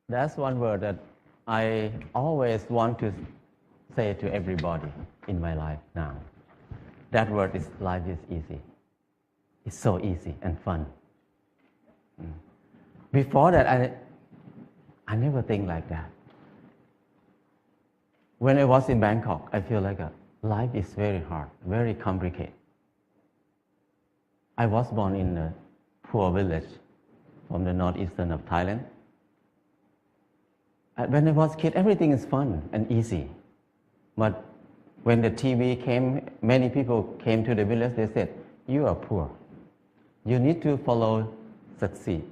That's one word that I always want to say to everybody in my life now. That word is life is easy. It's so easy and fun. Before that, I never think like that. When I was in Bangkok, I feel like life is very hard, very complicated. I was born in a poor village from the northeastern of Thailand. When I was a kid, everything is fun and easy. But when the TV came, many people came to the village, they said, you are poor. You need to follow succeed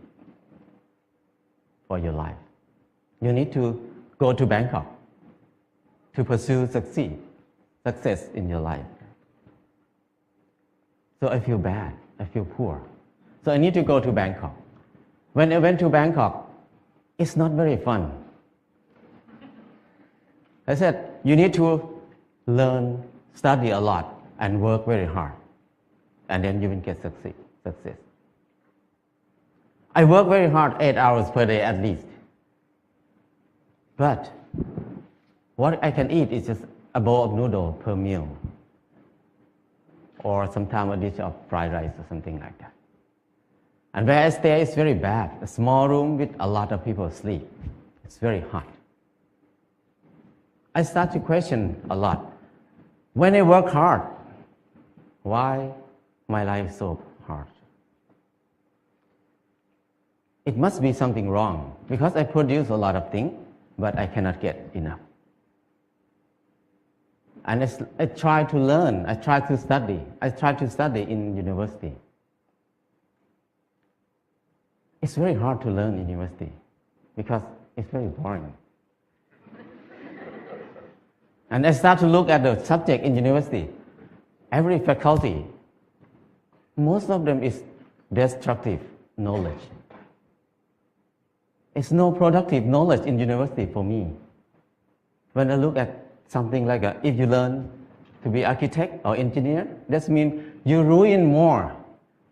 for your life. You need to go to Bangkok to pursue success in your life. So I feel bad, I feel poor. So I need to go to Bangkok. When I went to Bangkok, it's not very fun. I said, you need to learn, study a lot, and work very hard. And then you will get success. I work very hard, 8 hours per day at least. But what I can eat is just a bowl of noodle per meal. Or sometimes a dish of fried rice or something like that. And where I stay is very bad. A small room with a lot of people asleep. It's very hot. I start to question a lot. When I work hard, why my life is so hard? It must be something wrong because I produce a lot of things, but I cannot get enough. And I try to learn, I try to study. I try to study in university. It's very hard to learn in university because it's very boring. And I start to look at the subject in university. Every faculty, most of them is destructive knowledge. It's no productive knowledge in university for me. When I look at something like if you learn to be architect or engineer, that means you ruin more.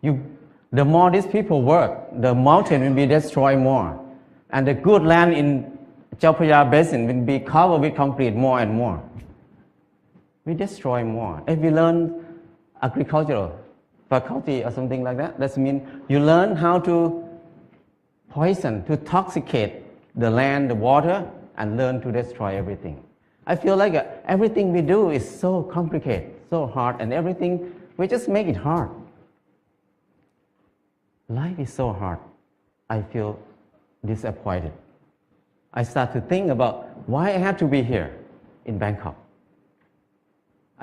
The more these people work, the mountain will be destroyed more. And the good land in Chao Phraya Basin will be covered with concrete more and more. We destroy more. If we learn agricultural faculty or something like that, that means you learn how to poison, to toxicate the land, the water, and learn to destroy everything. I feel like everything we do is so complicated, so hard, and everything, we just make it hard. Life is so hard. I feel disappointed. I start to think about why I have to be here in Bangkok.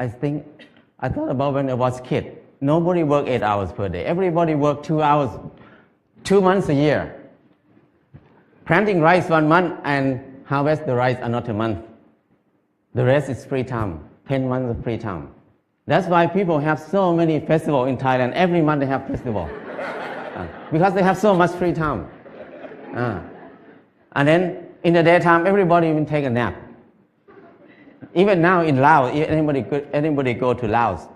I thought about when I was a kid. Nobody worked 8 hours per day. Everybody worked 2 hours, 2 months a year. Planting rice 1 month and harvest the rice another month. The rest is free time, 10 months of free time. That's why people have so many festivals in Thailand. Every month they have festival. Because they have so much free time. And then in the daytime, everybody will take a nap. Even now in Laos, anybody go to Laos,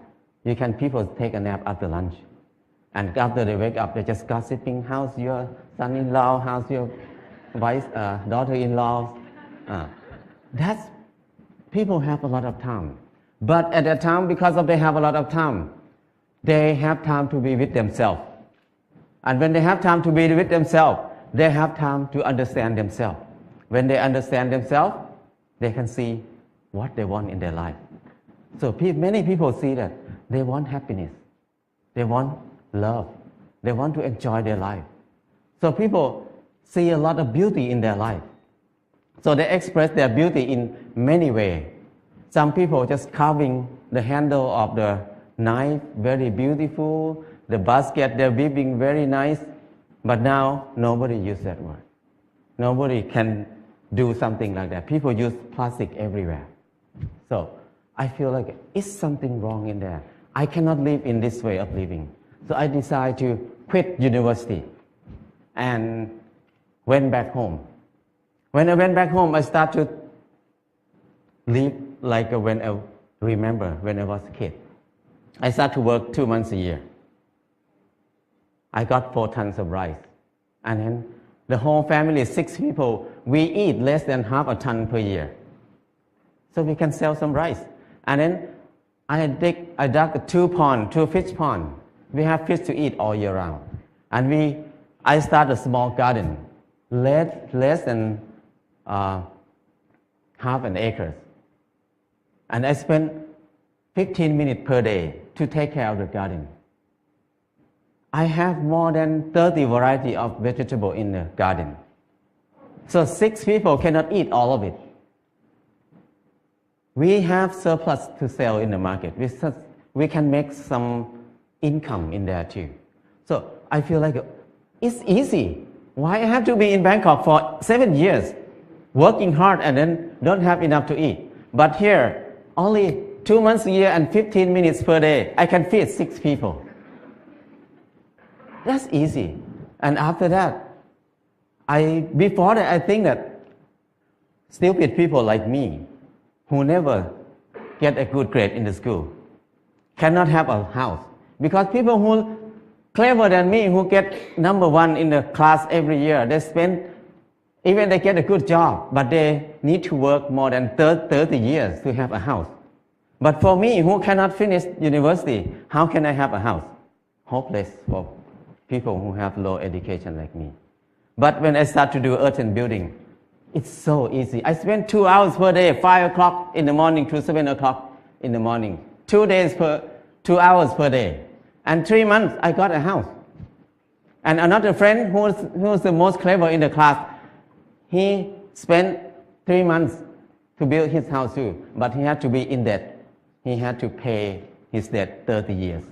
people take a nap after lunch. And after they wake up, they're just gossiping, how's your son-in-law, how's your daughter-in-law. People have a lot of time. But at that time, because they have a lot of time, they have time to be with themselves. And when they have time to be with themselves, they have time to understand themselves. When they understand themselves, they can see what they want in their life. So many people see that they want happiness. They want love. They want to enjoy their life. So people see a lot of beauty in their life. So they express their beauty in many ways. Some people just carving the handle of the knife, very beautiful. The basket, they're weaving very nice. But now, nobody uses that word. Nobody can do something like that. People use plastic everywhere. So I feel like it's something wrong in there. I cannot live in this way of living. So I decided to quit university and went back home. When I went back home, I started to live like when I remember when I was a kid. I started to work 2 months a year. I got 4 tons of rice. And then The whole family, 6 people, we eat less than half a ton per year. So we can sell some rice. And then I dug 2 fish ponds. We have fish to eat all year round. And I started a small garden, less than half an acre. And I spent 15 minutes per day to take care of the garden. I have more than 30 varieties of vegetable in the garden. So 6 people cannot eat all of it. We have surplus to sell in the market. We can make some income in there too. So I feel like it's easy. Why I have to be in Bangkok for 7 years, working hard and then don't have enough to eat? But here, only 2 months a year and 15 minutes per day, I can feed 6 people. That's easy. And after that, before that, I think that stupid people like me, who never get a good grade in the school, cannot have a house. Because people who clever than me, who get number 1 in the class every year, even they get a good job, but they need to work more than 30 years to have a house. But for me, who cannot finish university, how can I have a house? Hopeless for people who have low education like me. But when I start to do earth and building, it's so easy. I spend 2 hours per day, 5 o'clock in the morning to 7 o'clock in the morning. 2 hours per day. And 3 months, I got a house. And another friend who's the most clever in the class, he spent 3 months to build his house too, but he had to be in debt. He had to pay his debt 30 years.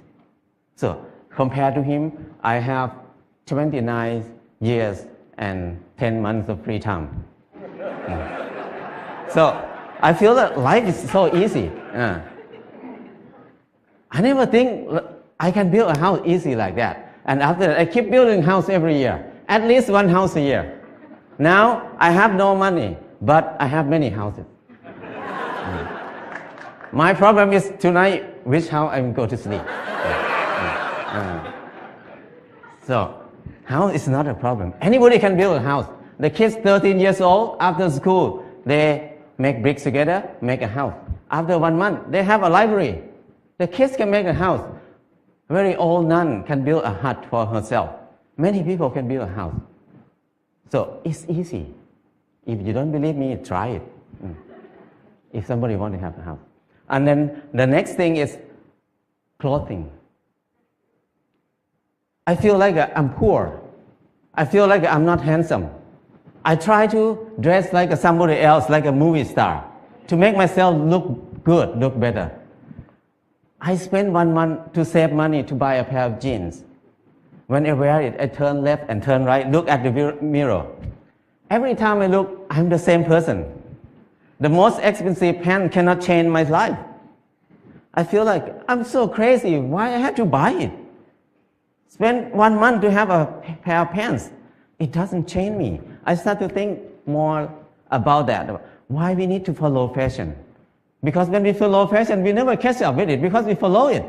So compared to him, I have 29 years and 10 months of free time. So I feel that life is so easy. I never think I can build a house easy like that. And after that, I keep building a house every year, at least 1 house a year. Now I have no money, but I have many houses. My problem is tonight, which house I'm going to sleep. So house is not a problem. Anybody can build a house. The kids 13 years old, after school, they make bricks together, make a house. After 1 month, they have a library. The kids can make a house. Very old nun can build a hut for herself. Many people can build a house. So it's easy. If you don't believe me, try it. If somebody wants to have a house. And then the next thing is clothing. I feel like I'm poor. I feel like I'm not handsome. I try to dress like somebody else, like a movie star, to make myself look good, look better. I spend 1 month to save money to buy a pair of jeans. When I wear it, I turn left and turn right, look at the mirror. Every time I look, I'm the same person. The most expensive pants cannot change my life. I feel like I'm so crazy. Why I have to buy it? Spend 1 month to have a pair of pants. It doesn't change me. I start to think more about that. Why we need to follow fashion? Because when we follow fashion, we never catch up with it because we follow it.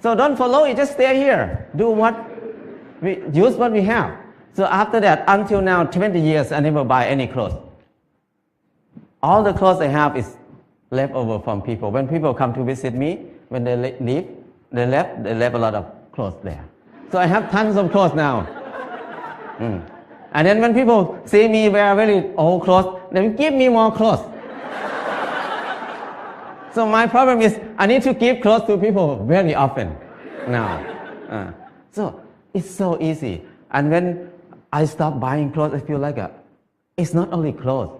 So don't follow it, just stay here. Use what we have. So after that, until now, 20 years, I never buy any clothes. All the clothes I have is left over from people. When people come to visit me, when they leave, they left a lot of clothes there. So I have tons of clothes now. And then when people see me wear very old clothes, they give me more clothes. So my problem is I need to give clothes to people very often now. So it's so easy. And when I stop buying clothes, I feel like it's not only clothes.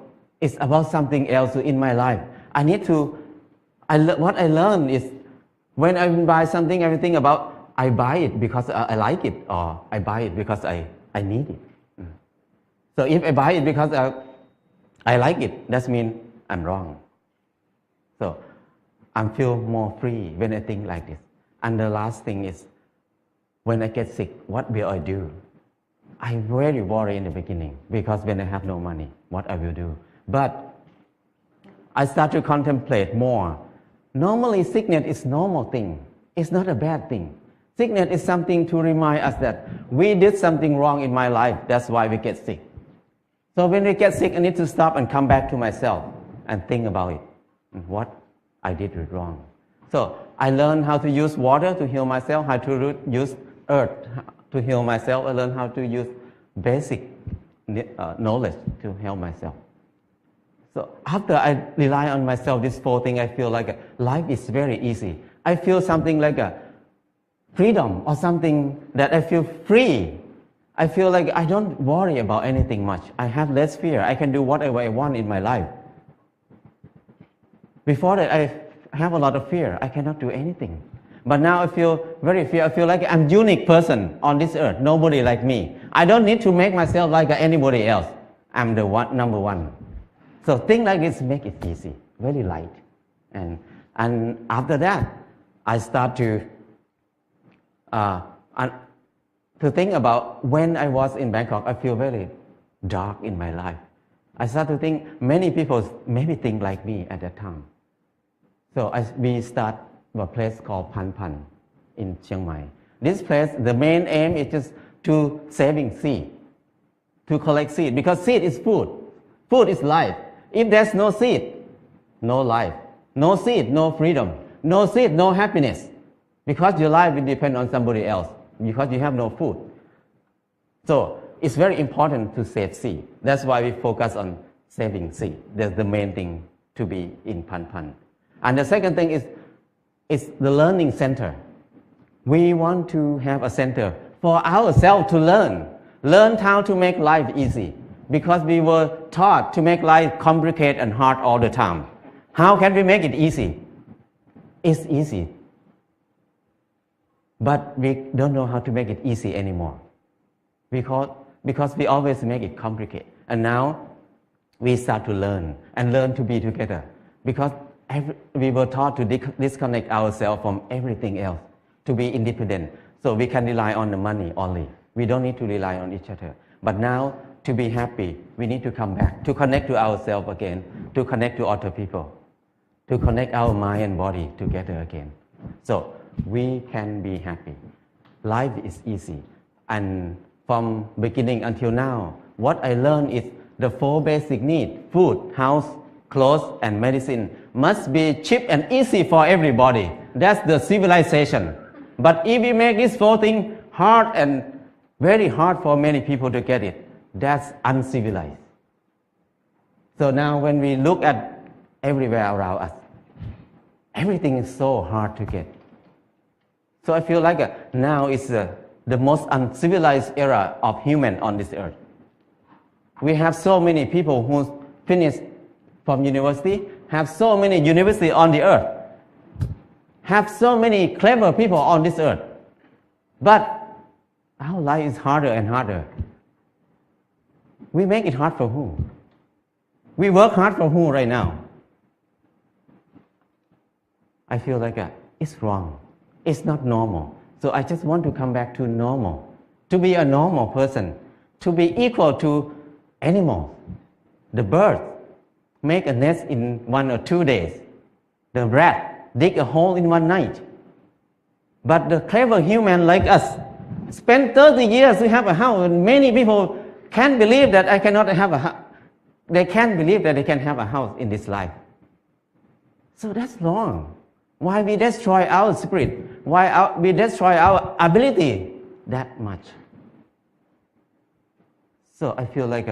It's about something else in my life. What I learned is when I buy something, I think about I buy it because I like it, or I buy it because I need it. So if I buy it because I like it, that means I'm wrong. So I feel more free when I think like this. And the last thing is, when I get sick, what will I do? I'm very worried in the beginning because when I have no money, what I will do. But I start to contemplate more. Normally, sickness is normal thing. It's not a bad thing. Sickness is something to remind us that we did something wrong in my life. That's why we get sick. So when we get sick, I need to stop and come back to myself and think about it. What I did wrong. So I learned how to use water to heal myself, how to use earth to heal myself. I learned how to use basic knowledge to help myself. So after I rely on myself, this 4 things, I feel like life is very easy. I feel something like a freedom or something that I feel free. I feel like I don't worry about anything much. I have less fear. I can do whatever I want in my life. Before that, I have a lot of fear. I cannot do anything. But now I feel very fear. I feel like I'm a unique person on this earth. Nobody like me. I don't need to make myself like anybody else. I'm the number one. So things like this make it easy, very light. And after that, I start to think about when I was in Bangkok, I feel very dark in my life. I start to think many people maybe think like me at that time. So we start a place called Pan Pan in Chiang Mai. This place, the main aim is just to saving seed, to collect seed, because seed is food. Food is life. If there's no seed, no life. No seed, no freedom. No seed, no happiness. Because your life will depend on somebody else, because you have no food. So it's very important to save seed. That's why we focus on saving seed. That's the main thing to be in Pan Pan. And the second thing is the learning center. We want to have a center for ourselves to learn how to make life easy, because we were taught to make life complicated and hard all the time. How can we make it easy? It's easy. But we don't know how to make it easy anymore, because we always make it complicated. And now we start to learn to be together, because we were taught to disconnect ourselves from everything else, to be independent. So we can rely on the money only. We don't need to rely on each other. But now, to be happy, we need to come back, to connect to ourselves again, to connect to other people, to connect our mind and body together again. So we can be happy. Life is easy. And from beginning until now, what I learned is the 4 basic needs, food, house, clothes, and medicine, must be cheap and easy for everybody. That's the civilization. But if we make these 4 things hard and very hard for many people to get it, that's uncivilized. So now when we look at everywhere around us, everything is so hard to get. So I feel like now is the most uncivilized era of human on this earth. We have so many people who finish from university, have so many universities on the earth, have so many clever people on this earth. But our life is harder and harder. We make it hard for who? We work hard for who right now? I feel like it's wrong. It's not normal. So I just want to come back to normal, to be a normal person, to be equal to animals. The bird make a nest in 1 or 2 days. The rat dig a hole in 1 night. But the clever human like us spend 30 years to have a house. And many people can't believe that I cannot have a house. They can't believe that they can have a house in this life. So that's wrong. Why we destroy our spirit? Why we destroy our ability that much? So I feel like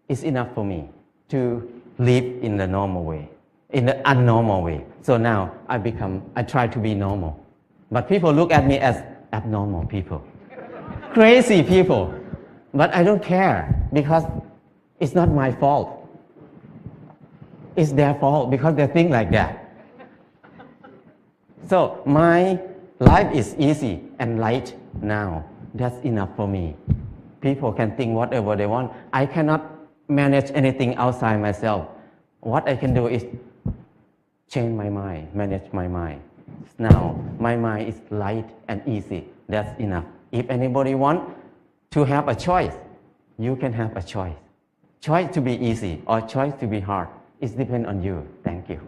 it's enough for me to live in the normal way, in the unnormal way. So now I try to be normal. But people look at me as abnormal people, crazy people. But I don't care, because it's not my fault. It's their fault, because they think like that. So my life is easy and light now. That's enough for me. People can think whatever they want. I cannot manage anything outside myself. What I can do is change my mind, manage my mind. Now my mind is light and easy. That's enough. If anybody wants to have a choice, you can have a choice. Choice to be easy or choice to be hard. It depends on you. Thank you.